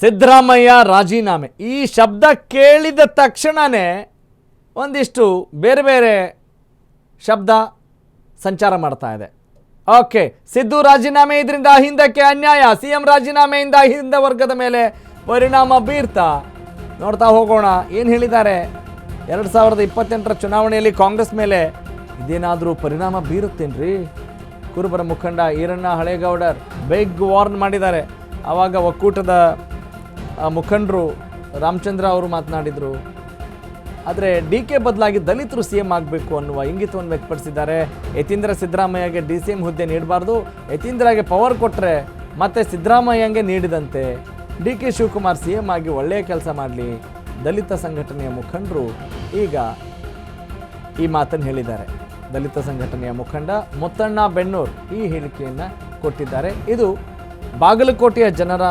ಸಿದ್ದರಾಮಯ್ಯ ರಾಜೀನಾಮೆ ಈ ಶಬ್ದ ಕೇಳಿದ ತಕ್ಷಣವೇ ಒಂದಿಷ್ಟು ಬೇರೆ ಬೇರೆ ಶಬ್ದ ಸಂಚಾರ ಮಾಡ್ತಾ ಇದೆ. ಓಕೆ, ಸಿದ್ದು ರಾಜೀನಾಮೆ ಇದರಿಂದ ಹಿಂದಕ್ಕೆ ಅನ್ಯಾಯ, ಸಿಎಂ ರಾಜೀನಾಮೆಯಿಂದ ಹಿಂದ ವರ್ಗದ ಮೇಲೆ ಪರಿಣಾಮ ಬೀರ್ತಾ ನೋಡ್ತಾ ಹೋಗೋಣ. ಏನು ಹೇಳಿದ್ದಾರೆ? 2028ರ ಚುನಾವಣೆಯಲ್ಲಿ ಕಾಂಗ್ರೆಸ್ ಮೇಲೆ ಇದೇನಾದರೂ ಪರಿಣಾಮ ಬೀರುತ್ತೇನ್ರಿ? ಕುರುಬರ ಮುಖಂಡ ಈರಣ್ಣ ಹಳೇಗೌಡರ್ ಬಿಗ್ ವಾರ್ನ್ ಮಾಡಿದ್ದಾರೆ. ಆವಾಗ ಒಕ್ಕೂಟದ ಮುಖಂಡರು ರಾಮಚಂದ್ರ ಅವರು ಮಾತನಾಡಿದರು. ಆದರೆ DK ಬದಲಾಗಿ ದಲಿತರು CM ಆಗಬೇಕು ಅನ್ನುವ ಇಂಗಿತವನ್ನು ವ್ಯಕ್ತಪಡಿಸಿದ್ದಾರೆ. ಯತೀಂದ್ರ ಸಿದ್ದರಾಮಯ್ಯಗೆ DCM ಹುದ್ದೆ ನೀಡಬಾರ್ದು, ಯತೀಂದ್ರಗೆ ಪವರ್ ಕೊಟ್ಟರೆ ಮತ್ತೆ ಸಿದ್ದರಾಮಯ್ಯಂಗೆ ನೀಡಿದಂತೆ DK ಶಿವಕುಮಾರ್ CM ಆಗಿ ಒಳ್ಳೆಯ ಕೆಲಸ ಮಾಡಲಿ. ದಲಿತ ಸಂಘಟನೆಯ ಮುಖಂಡರು ಈಗ ಈ ಮಾತನ್ನು ಹೇಳಿದ್ದಾರೆ. ದಲಿತ ಸಂಘಟನೆಯ ಮುಖಂಡ ಮುತ್ತಣ್ಣ ಬೆನ್ನೂರು ಈ ಹೇಳಿಕೆಯನ್ನು ಕೊಟ್ಟಿದ್ದಾರೆ. ಇದು ಬಾಗಲಕೋಟೆಯ ಜನರ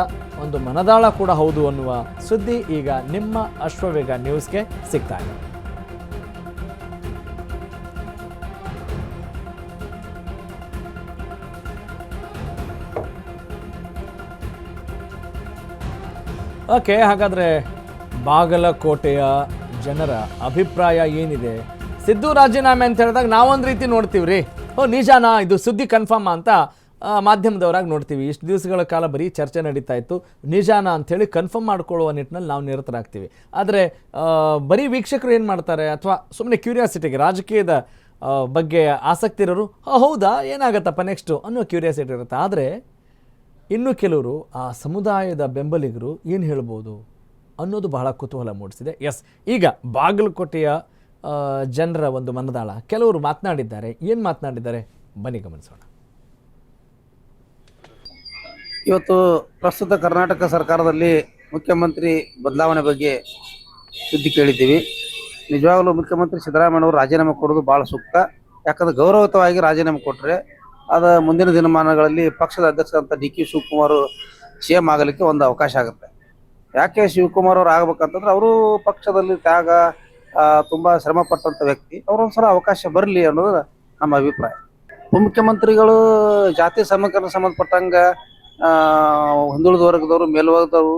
ಒಂದು ಮನದಾಳ ಕೂಡ ಹೌದು ಅನ್ನುವ ಸುದ್ದಿ ಈಗ ನಿಮ್ಮ ಅಶ್ವವೇಗ ನ್ಯೂಸ್ಗೆ ಸಿಗ್ತಾ ಇದೆ. ಓಕೆ, ಹಾಗಾದರೆ ಬಾಗಲಕೋಟೆಯ ಜನರ ಅಭಿಪ್ರಾಯ ಏನಿದೆ? ಸಿದ್ದು ರಾಜೀನಾಮೆ ಅಂತ ಹೇಳಿದಾಗ ನಾವೊಂದು ರೀತಿ ನೋಡ್ತೀವಿ ರೀ, ನಿಜಾನಾ ಇದು ಸುದ್ದಿ ಕನ್ಫರ್ಮ್ ಅಂತ ಮಾಧ್ಯಮದವರಾಗಿ ನೋಡ್ತೀವಿ. ಇಷ್ಟು ದಿವಸಗಳ ಕಾಲ ಬರೀ ಚರ್ಚೆ ನಡೀತಾ ಇತ್ತು, ನಿಜಾನಾ ಅಂಥೇಳಿ ಕನ್ಫರ್ಮ್ ಮಾಡ್ಕೊಳ್ಳುವ ನಿಟ್ಟಿನಲ್ಲಿ ನಾವು ನಿರತರಾಗ್ತೀವಿ. ಆದರೆ ಬರೀ ವೀಕ್ಷಕರು ಏನು ಮಾಡ್ತಾರೆ, ಅಥವಾ ಸುಮ್ಮನೆ ಕ್ಯೂರಿಯಾಸಿಟಿಗೆ ರಾಜಕೀಯದ ಬಗ್ಗೆ ಆಸಕ್ತಿ ಇರೋರು ಹೌದಾ ಏನಾಗತ್ತಪ್ಪ ನೆಕ್ಸ್ಟು ಅನ್ನೋ ಕ್ಯೂರಿಯಾಸಿಟಿ ಇರುತ್ತೆ. ಆದರೆ ಇನ್ನು ಕೆಲವರು ಆ ಸಮುದಾಯದ ಬೆಂಬಲಿಗರು ಏನು ಹೇಳ್ಬೋದು ಅನ್ನೋದು ಬಹಳ ಕುತೂಹಲ ಮೂಡಿಸಿದೆ. ಎಸ್, ಈಗ ಬಾಗಲಕೋಟೆಯ ಜನರ ಒಂದು ಮನದಾಳ ಕೆಲವರು ಮಾತನಾಡಿದ್ದಾರೆ. ಏನು ಮಾತನಾಡಿದ್ದಾರೆ ಬನ್ನಿ ಗಮನಿಸೋಣ. ಇವತ್ತು ಪ್ರಸ್ತುತ ಕರ್ನಾಟಕ ಸರ್ಕಾರದಲ್ಲಿ ಮುಖ್ಯಮಂತ್ರಿ ಬದಲಾವಣೆ ಬಗ್ಗೆ ಸುದ್ದಿ ಕೇಳಿದ್ದೀವಿ. ನಿಜವಾಗಲೂ ಮುಖ್ಯಮಂತ್ರಿ ಸಿದ್ದರಾಮಯ್ಯನವರು ರಾಜೀನಾಮೆ ಕೊಡೋದು ಭಾಳ ಸೂಕ್ತ. ಯಾಕಂದ್ರೆ ಗೌರವಯುತವಾಗಿ ರಾಜೀನಾಮೆ ಕೊಟ್ಟರೆ ಅದು ಮುಂದಿನ ದಿನಮಾನಗಳಲ್ಲಿ ಪಕ್ಷದ ಅಧ್ಯಕ್ಷರಂತ DK ಶಿವಕುಮಾರ್ CM ಆಗಲಿಕ್ಕೆ ಒಂದು ಅವಕಾಶ ಆಗುತ್ತೆ. ಯಾಕೆ ಶಿವಕುಮಾರ್ ಅವರು ಆಗ್ಬೇಕಂತಂದ್ರೆ ಅವರು ಪಕ್ಷದಲ್ಲಿ ತ್ಯಾಗ ತುಂಬ ಶ್ರಮ ಪಟ್ಟಂಥ ವ್ಯಕ್ತಿ, ಅವರೊಂದ್ಸಲ ಅವಕಾಶ ಬರಲಿ ಅನ್ನೋದು ನಮ್ಮ ಅಭಿಪ್ರಾಯ. ಉಪಮುಖ್ಯಮಂತ್ರಿಗಳು ಜಾತಿ ಸಮೀಕರಣ ಸಂಬಂಧಪಟ್ಟಂಗೆ ಹಿಂದುಳಿದ ವರ್ಗದವರು ಮೇಲ್ವರ್ಗದವರು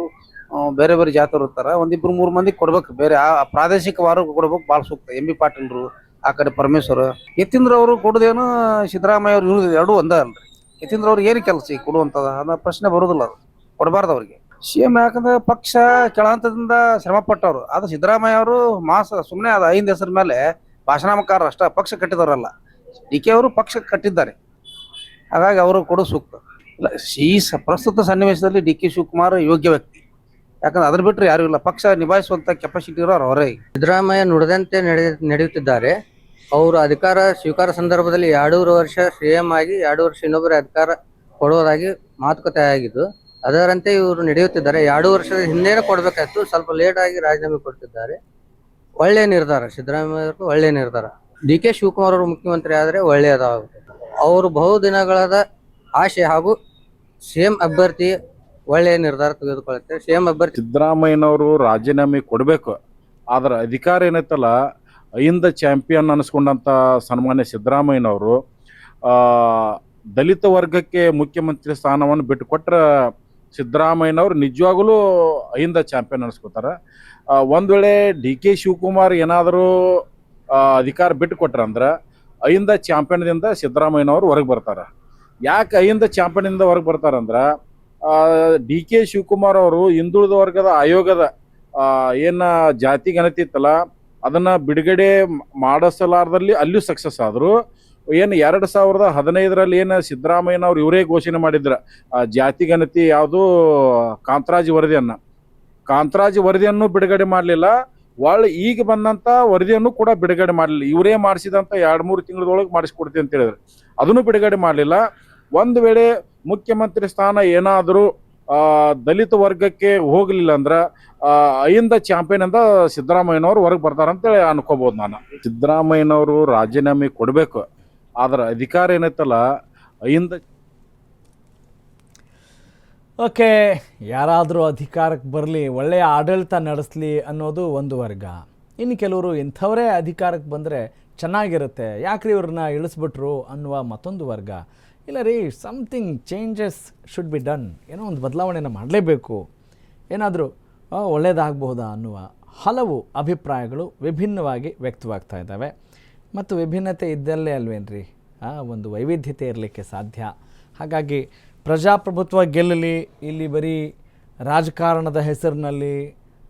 ಬೇರೆ ಬೇರೆ ಜಾತಿಯವರು ಇರ್ತಾರೆ, ಒಂದಿಬ್ರು ಮೂರು ಮಂದಿ ಕೊಡ್ಬೇಕು. ಬೇರೆ ಪ್ರಾದೇಶಿಕ ವಾರ ಕೊಡ್ಬೇಕು, ಭಾಳ ಸೂಕ್ತ. MB ಪಾಟೀಲ್ರು ಆ ಕಡೆ ಪರಮೇಶ್ವರ್, ಯತೀಂದ್ರ ಅವರು ಕೊಡೋದೇನು ಸಿದ್ದರಾಮಯ್ಯ ಅವ್ರು ಇರೋದು ಎರಡೂ ಒಂದೇ ಅಲ್ರಿ. ಯತೀಂದ್ರ ಅವ್ರಿಗೆ ಏನು ಕೆಲಸ ಈಗ ಕೊಡುವಂಥದ್ದು ಅನ್ನೋ ಪ್ರಶ್ನೆ ಬರೋದಿಲ್ಲ, ಅದು ಕೊಡಬಾರ್ದು ಅವ್ರಿಗೆ CM. ಯಾಕಂದ್ರೆ ಪಕ್ಷ ಕೆಳಹಂತದಿಂದ ಶ್ರಮ ಪಟ್ಟವರು. ಅದು ಸಿದ್ದರಾಮಯ್ಯ ಅವರು ಸುಮ್ಮನೆ ಅದು 5 ಹೆಸರ ಮೇಲೆ ಭಾಷಣಕಾರರು ಅಷ್ಟ, ಪಕ್ಷ ಕಟ್ಟಿದವರಲ್ಲ. DK ಅವರು ಪಕ್ಷ ಕಟ್ಟಿದ್ದಾರೆ, ಹಾಗಾಗಿ ಅವರು ಕೊಡೋ ಸೂಕ್ತ ಇಲ್ಲ. ಈ ಪ್ರಸ್ತುತ ಸನ್ನಿವೇಶದಲ್ಲಿ DK ಶಿವಕುಮಾರ್ ಯೋಗ್ಯ ವ್ಯಕ್ತಿ. ಯಾಕಂದ್ರೆ ಅದ್ರ ಬಿಟ್ಟರೆ ಯಾರು ಇಲ್ಲ, ಪಕ್ಷ ನಿಭಾಯಿಸುವಂತ ಕೆಪಾಸಿಟಿ ಇರೋರು ಅವರೇ. ಸಿದ್ದರಾಮಯ್ಯ ನುಡಿದಂತೆ ನಡೆಯುತ್ತಿದ್ದಾರೆ. ಅವರು ಅಧಿಕಾರ ಸ್ವೀಕಾರ ಸಂದರ್ಭದಲ್ಲಿ 2.5 ವರ್ಷ CM ಆಗಿ 2 ವರ್ಷ ಇನ್ನೊಬ್ಬರ ಅಧಿಕಾರ ಕೊಡುವುದಾಗಿ ಮಾತುಕತೆ ಆಗಿದ್ದು, ಅದರಂತೆ ಇವರು ನಡೆಯುತ್ತಿದ್ದಾರೆ. 2 ವರ್ಷದ ಹಿಂದೆನೇ ಕೊಡ್ಬೇಕಾಯ್ತು, ಸ್ವಲ್ಪ ಲೇಟ್ ಆಗಿ ರಾಜೀನಾಮೆ ಕೊಡ್ತಿದ್ದಾರೆ. ಒಳ್ಳೆಯ ನಿರ್ಧಾರ, ಸಿದ್ದರಾಮಯ್ಯ ಅವರು ಒಳ್ಳೆಯ ನಿರ್ಧಾರ. DK ಶಿವಕುಮಾರ್ ಅವರು ಮುಖ್ಯಮಂತ್ರಿ ಆದರೆ ಒಳ್ಳೆಯದಾಗುತ್ತೆ. ಅವರು ಬಹುದಿನಗಳಾದ ಆಶೆ ಹಾಗೂ CM ಅಭ್ಯರ್ಥಿ ಒಳ್ಳೆಯ ನಿರ್ಧಾರ ತೆಗೆದುಕೊಳ್ಳುತ್ತೆ. CM ಅಭ್ಯರ್ಥಿ ಸಿದ್ದರಾಮಯ್ಯನವರು ರಾಜೀನಾಮೆ ಕೊಡಬೇಕು. ಆದ್ರೆ ಅಧಿಕಾರ ಏನೈತಲ್ಲ, ಅಹಿಂದ ಚಾಂಪಿಯನ್ ಅನಿಸ್ಕೊಂಡಂತ ಸನ್ಮಾನ್ಯ ಸಿದ್ದರಾಮಯ್ಯನವರು ದಲಿತ ವರ್ಗಕ್ಕೆ ಮುಖ್ಯಮಂತ್ರಿ ಸ್ಥಾನವನ್ನು ಬಿಟ್ಟು ಕೊಟ್ರೆ ಸಿದ್ದರಾಮಯ್ಯನವರು ನಿಜವಾಗಲೂ ಅಹಿಂದ ಚಾಂಪಿಯನ್ ಅನಿಸ್ಕೋತಾರೆ. ಒಂದ್ ವೇಳೆ DK ಶಿವಕುಮಾರ್ ಏನಾದರೂ ಅಧಿಕಾರ ಬಿಟ್ಟು ಕೊಟ್ರಂದ್ರೆ ಅಹಿಂದ ಚಾಂಪಿಯನ್ದಿಂದ ಸಿದ್ದರಾಮಯ್ಯನವರು ಹೊರಗೆ ಬರ್ತಾರೆ. ಯಾಕೆ ಅಹಿಂದ ಚಾಂಪಿಯನ್ದಿಂದ ಹೊರಗೆ ಬರ್ತಾರಂದ್ರೆ DK ಶಿವಕುಮಾರ್ ಅವರು ಹಿಂದುಳಿದ ವರ್ಗದ ಆಯೋಗದ ಏನ ಜಾತಿ ಗಣತಿ ಇತ್ತಲ್ಲ ಅದನ್ನ ಬಿಡುಗಡೆ ಮಾಡಿಸಲಾರ್ದಲ್ಲಿ ಅಲ್ಲಿಯೂ ಸಕ್ಸಸ್ ಆದ್ರು. ಏನು 2015ರಲ್ಲಿ ಏನು ಸಿದ್ದರಾಮಯ್ಯನವ್ರು ಇವರೇ ಘೋಷಣೆ ಮಾಡಿದ್ರ ಜಾತಿ ಗಣತಿ ಯಾವುದು ಕಾಂತರಾಜ್ ವರದಿಯನ್ನು ಬಿಡುಗಡೆ ಮಾಡಲಿಲ್ಲ. ಒಳ್ಳೆ ಈಗ ಬಂದಂತ ವರದಿಯನ್ನು ಕೂಡ ಬಿಡುಗಡೆ ಮಾಡಲಿಲ್ಲ. ಇವರೇ ಮಾಡಿಸಿದಂತ 2-3 ತಿಂಗಳದೊಳಗೆ ಮಾಡಿಸ್ಕೊಡ್ತೀವಿ ಅಂತ ಹೇಳಿದ್ರು, ಅದನ್ನು ಬಿಡುಗಡೆ ಮಾಡಲಿಲ್ಲ. ಒಂದು ವೇಳೆ ಮುಖ್ಯಮಂತ್ರಿ ಸ್ಥಾನ ಏನಾದರೂ ದಲಿತ ವರ್ಗಕ್ಕೆ ಹೋಗ್ಲಿಲ್ಲ ಅಂದ್ರೆ ಅಹಿಂದ ಚಾಂಪಿಯನ್ ಅಂತ ಸಿದ್ದರಾಮಯ್ಯನವರು ಹೊರಗೆ ಬರ್ತಾರಂತೇಳಿ ಅನ್ಕೋಬಹುದು. ನಾನು ಸಿದ್ದರಾಮಯ್ಯನವರು ರಾಜೀನಾಮೆ ಕೊಡಬೇಕು, ಆದ್ರೆ ಅಧಿಕಾರ ಏನೈತಲ್ಲ ಅಹಿಂದ. ಓಕೆ, ಯಾರಾದರೂ ಅಧಿಕಾರಕ್ಕೆ ಬರಲಿ, ಒಳ್ಳೆಯ ಆಡಳಿತ ನಡೆಸಲಿ ಅನ್ನೋದು ಒಂದು ವರ್ಗ. ಇನ್ನು ಕೆಲವರು ಇಂಥವರೇ ಅಧಿಕಾರಕ್ಕೆ ಬಂದರೆ ಚೆನ್ನಾಗಿರುತ್ತೆ, ಯಾಕ್ರಿ ಇವ್ರನ್ನ ಇಳಿಸ್ಬಿಟ್ರು ಅನ್ನುವ ಮತ್ತೊಂದು ವರ್ಗ. ಇಲ್ಲ ರೀ, something changes should be done, ಏನೋ ಒಂದು ಬದಲಾವಣೆಯನ್ನು ಮಾಡಲೇಬೇಕು. ಏನಾದರೂ ಒಳ್ಳೆಯದಾಗಬಹುದಾ ಅನ್ನುವ ಹಲವು ಅಭಿಪ್ರಾಯಗಳು ವಿಭಿನ್ನವಾಗಿ ವ್ಯಕ್ತವಾಗ್ತಾ ಇದ್ದಾವೆ. ಮತ್ತು ವಿಭಿನ್ನತೆ ಇದ್ದಲ್ಲೇ ಅಲ್ವೇನ್ರಿ ಒಂದು ವೈವಿಧ್ಯತೆ ಇರಲಿಕ್ಕೆ ಸಾಧ್ಯ. ಹಾಗಾಗಿ ಪ್ರಜಾಪ್ರಭುತ್ವ ಗೆಲ್ಲಲಿ, ಇಲ್ಲಿ ಬರೀ ರಾಜಕಾರಣದ ಹೆಸರಿನಲ್ಲಿ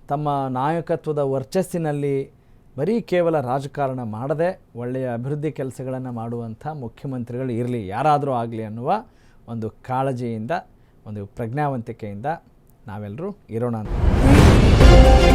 ತಮ್ಮ ನಾಯಕತ್ವದ ವರ್ಚಸ್ಸಿನಲ್ಲಿ ಬರೀ ಕೇವಲ ರಾಜಕಾರಣ ಮಾಡದೆ ಒಳ್ಳೆಯ ಅಭಿವೃದ್ಧಿ ಕೆಲಸಗಳನ್ನು ಮಾಡುವಂಥ ಮುಖ್ಯಮಂತ್ರಿಗಳು ಇರಲಿ, ಯಾರಾದರೂ ಆಗಲಿ ಅನ್ನುವ ಒಂದು ಕಾಳಜಿಯಿಂದ, ಒಂದು ಪ್ರಜ್ಞಾವಂತಿಕೆಯಿಂದ ನಾವೆಲ್ಲರೂ ಇರೋಣ ಅಂತ.